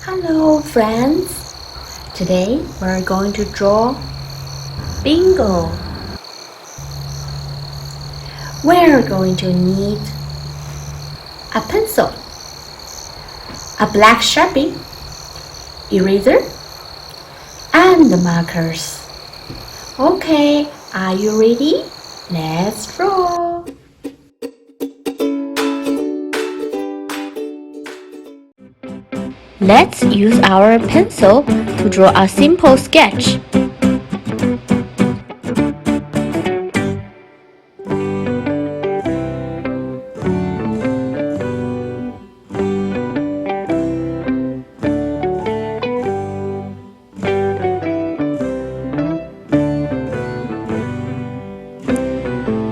Hello friends! Today we're going to draw Bingo. We're going to need a pencil, a black Sharpie, eraser, and the markers. Okay, are you ready? Let's draw! Let's use our pencil to draw a simple sketch.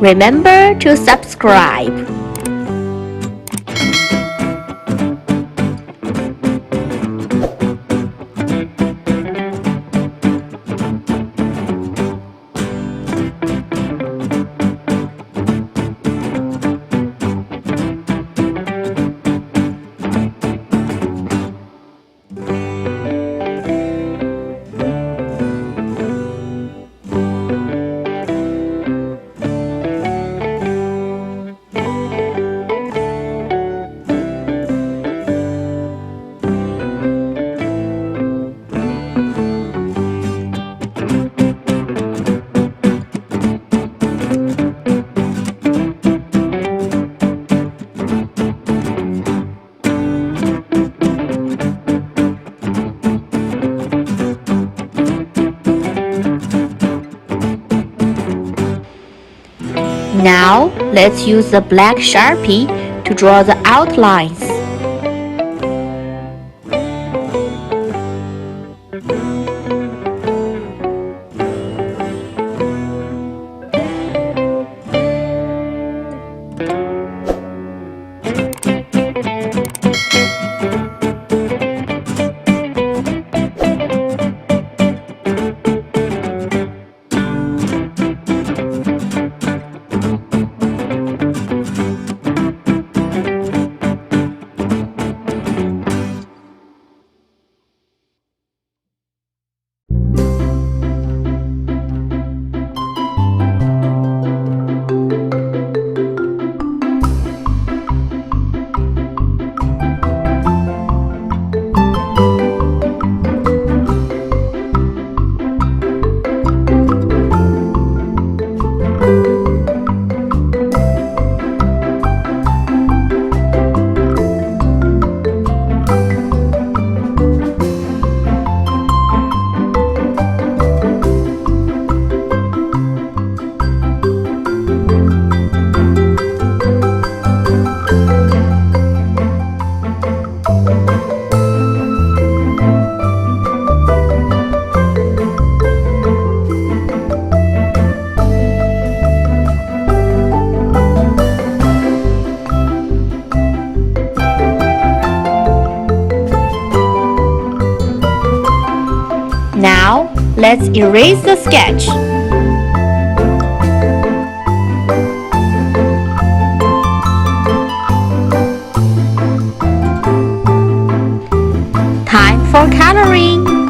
Remember to subscribe. Now, let's use the black Sharpie to draw the outlines. Now, let's erase the sketch. Time for coloring.